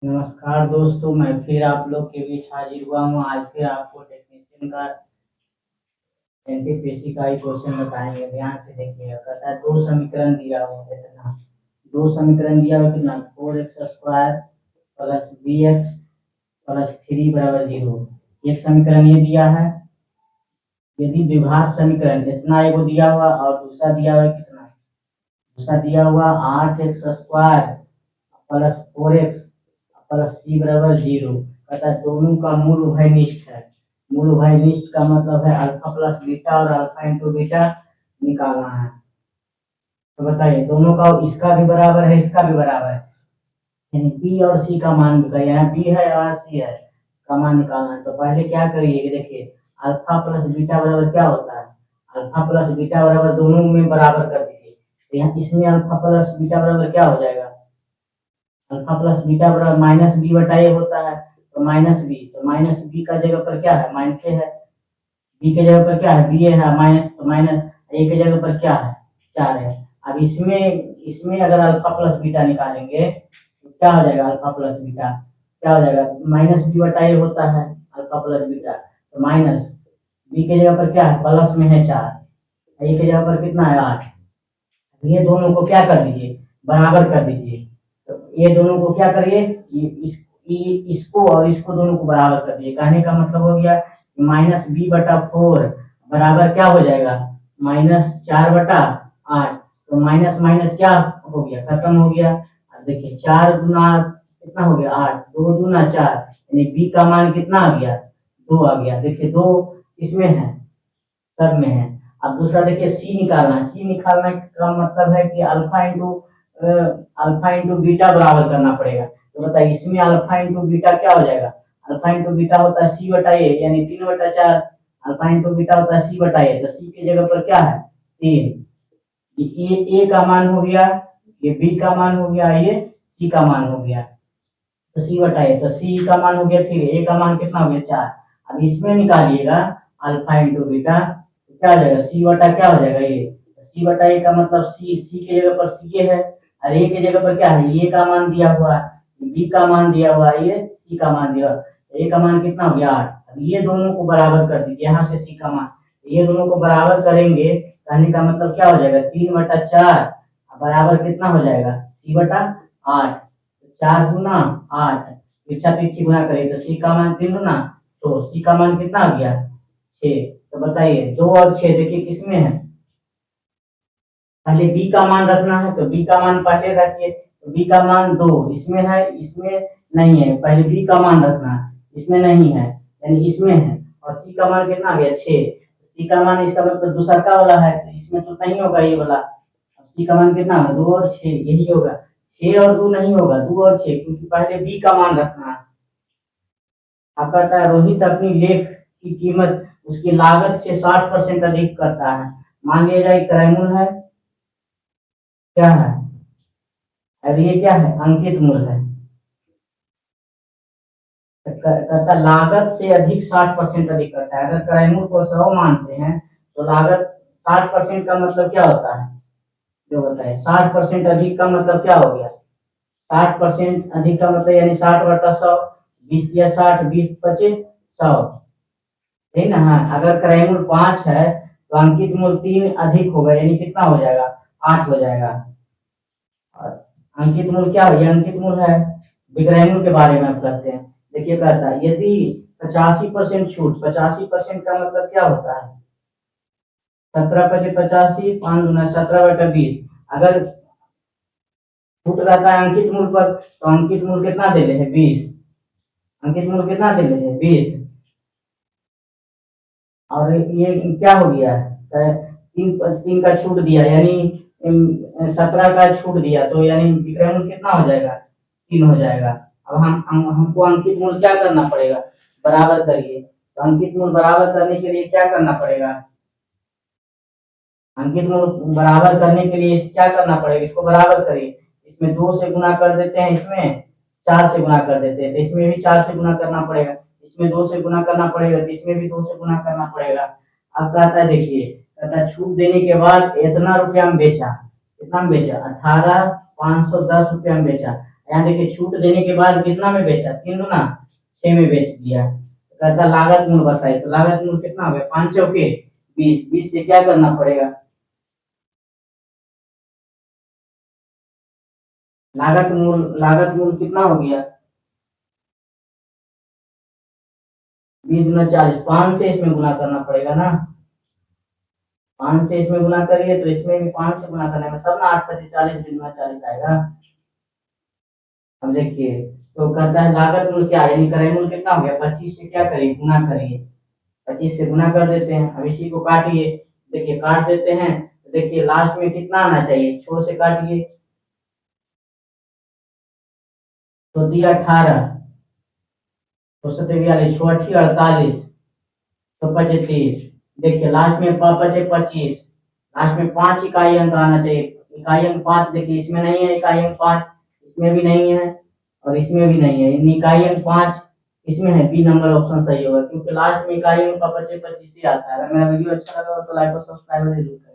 नमस्कार दोस्तों, मैं फिर आप लोग के बीच हाजिर हुआ हूँ। आज फिर आपको टेक्नीशियन का एनटीपीसी का ही क्वेश्चन बताएंगे। ध्यान से देखिएगा। कहता है दो समीकरण दिया हुआ है। कितना? दो समीकरण दिया हुआ कितना? 4x² प्लस bx प्लस 3 बराबर 0। एक समीकरण ये दिया है। यदि द्विघात समीकरण इतना एगो दिया हुआ और दूसरा दिया हुआ कितना? दूसरा दिया हुआ 8x² प्लस 4x प्लस सी बराबर 0। कहता है दोनों का मूल उभयनिष्ठ है। मूल उभयनिष्ठ का मतलब है अल्फा प्लस बीटा और अल्फा इंटू बीटा निकालना है। तो बताइए, दोनों का इसका भी बराबर है, इसका भी बराबर है, यानी बी और सी का मान बताइए। यहाँ बी है और सी है, का मान निकालना है। तो पहले क्या करिए कि देखिए, अल्फा प्लस बीटा बराबर क्या होता है? अल्फा प्लस बीटा बराबर दोनों में बराबर कर दीजिए। तो यहाँ इसमें अल्फा प्लस बीटा बराबर क्या हो जाएगा? अल्फा प्लस बीटा बराबर माइनस बी बटा ए होता है। तो माइनस बी, तो माइनस बी का जगह पर क्या है? माइनस ए है। बी के जगह पर क्या है? बी ए है। माइनस, तो माइनस ए के जगह पर क्या है? 4 है। अब इसमें इसमें अगर अल्फा प्लस बीटा निकालेंगे तो क्या हो जाएगा? अल्फा प्लस बीटा क्या हो जाएगा? माइनस बी बटा ए होता है अल्फा प्लस बीटा। तो माइनस बी के जगह पर क्या है? प्लस में है 4, ए के जगह पर कितना है? 8। ये दोनों को क्या कर दीजिए? बराबर कर दीजिए। तो ये दोनों को क्या करिए? इसको और इसको दोनों को बराबर कर दिए। कहने का मतलब हो गया माइनस बी बटा 4 बराबर क्या हो जाएगा? माइनस 4 बटा 8। तो माइनस माइनस क्या हो गया? खत्म हो गया। अब देखिए 4 गुना कितना हो गया? 8। 2 दूना 4, यानी बी का मान कितना आ गया? 2 आ गया। देखिए 2 इसमें है, सब में है। अब दूसरा देखिए सी निकालना है। सी निकालने का मतलब है कि अल्फा इंटू बीटा बराबर करना पड़ेगा। तो बताइए इसमें अल्फा इंटू बीटा क्या हो जाएगा? अल्फा इंटू बीटा होता है सी बटा ए, यानी 3/4। अल्फा इंटू बीटा होता है सी बटा ए, तो सी की जगह पर क्या है? 3। ये ए का मान हो गया, ये बी का मान हो गया, ये सी का मान हो गया। तो सी बटा ए, तो सी का मान हो गया 3, ए का मान कितना हो गया? 4। अब इसमें निकालिएगा अल्फा इंटू बीटा, क्या हो जाएगा? सी बटा क्या हो जाएगा? ये सी बटा ए का मतलब सी के जगह पर सी है और ए के जगह पर क्या है? ए का मान दिया हुआ है, बी का मान दिया हुआ है, ये सी का मान दिया हुआ है। ए का मान कितना हो गया? 8। अब ये दोनों को बराबर कर दीजिए। यहाँ से सी का मान, ये दोनों को बराबर करेंगे, कहने का मतलब क्या हो जाएगा? 3/4 बराबर कितना हो जाएगा? सी बटा 8। 4 गुना 8, पीछा पीछे गुना करें तो सी का मान 3 गुना, तो सी का मान कितना आ गया? 6। तो बताइए 2 और 6 देखिए किसमें है? पहले बी का मान रखना है, तो बी का मान पहले रखिए। तो बी का मान 2 इसमें है, इसमें नहीं है। पहले बी का मान रखना है, इसमें नहीं है, यानी इसमें है। और सी का मान कितना आ गया? 6। सी का मान इसका मतलब दूसरा का वाला है, तो इसमें तो नहीं होगा ये वाला। सी का मान कितना होगा? 2 और 6, यही होगा। 6 और 2 नहीं होगा, 2 और 6, क्योंकि पहले बी का मान रखना है। अब कहता है रोहित अपनी लेख की कीमत उसकी लागत से 60% अधिक करता है। मान लिया जाए क्रयमूल्य है, क्या है? अब ये क्या है? अंकित मूल्य है। तो कहता लागत से अधिक 60% अधिक करता है। अगर क्रयमूल्य को 100 मानते हैं तो लागत 60% का मतलब क्या होता है? जो बताए 60% अधिक का मतलब क्या हो गया? 60% अधिक का मतलब यानी 60/100, 20 या 60, 20 बचे 100, है ना? हाँ, अगर क्रय मूल्य 5 है तो अंकित मूल्य 3 अधिक होगा, यानी कितना हो जाएगा? 8 हो जाएगा। और अंकित मूल्य क्या हो गया? अंकित मूल्य है। विक्रय मूल्य के बारे में आप करते हैं। देखिए कहता है यदि 85% छूट, 85% का मतलब क्या होता है? 17/85, 5 गुना 17/20। अगर छूट रहता है अंकित मूल्य पर, तो अंकित मूल्य कितना दे रहे हैं? 20। अंकित मूल्य कितना दे रहे हैं? 20। और ये क्या हो गया? 3 का छूट दिया, यानी 17 का छूट दिया, तो यानी विक्रय मूल्य कितना हो जाएगा? 3 हो जाएगा। अब हमको अंकित मूल्य क्या करना पड़ेगा? बराबर करिए। तो अंकित मूल्य बराबर करने के लिए क्या करना पड़ेगा? अंकित मूल्य बराबर करने के लिए क्या करना पड़ेगा? इसको बराबर करिए। इसमें 2 से गुना कर देते हैं, इसमें 4 से गुना कर देते हैं, तो इसमें भी 4 से गुना करना पड़ेगा। इसमें 2 से गुना करना पड़ेगा, तो इसमें भी 2 से गुना करना पड़ेगा। अब कहता है देखिए, कहता है छूट देने के बाद इतना रुपया में बेचा, कितना में बेचा? 18,510 रुपया में बेचा। यहाँ देखिए छूट देने के बाद कितना में बेचा, 3 गुना 6 में बेच दिया। तो कहता लागत मूल्य बताइए, तो लागत मूल्य कितना हो गया, 5 चौके 20, 20 से क्या करना पड़ेगा, लागत मूल्य कितना हो गया, 20 गुना 40, 5 से इसमें गुना करना पड़ेगा ना, 5 से इसमें गुना करिए तो इसमें भी 5 से गुना करने में सब ना 8 पच्चीस 40, 2 गुना 40 आएगा। अब देखिए तो कहता है लागत मूल्य क्या है, यानी क्रय मूल्य कितना हो गया, 25 से क्या करिए, गुना करिए, 25 से गुना कर देते हैं। अब इसी को काटिए, देखिए काट देते हैं, तो देखिए लास्ट में कितना आना चाहिए, 6 से काटिए तो दिया 18, तो 47, 6 8 48, तो 35, देखिए लास्ट में बचे 25, लास्ट में 5 इकाई अंक आना चाहिए, इकाई अंक 5 देखिए इसमें नहीं है, इकाई अंक 5 इसमें भी नहीं है और इसमें भी नहीं है, इकाई अंक 5 इसमें है, बी नंबर ऑप्शन सही होगा, क्योंकि लास्ट में इकाई अंक का 25 25 ही आता है। अगर मेरा वीडियो अच्छा लगा हो तो लाइक और सब्सक्राइब जरूर करें।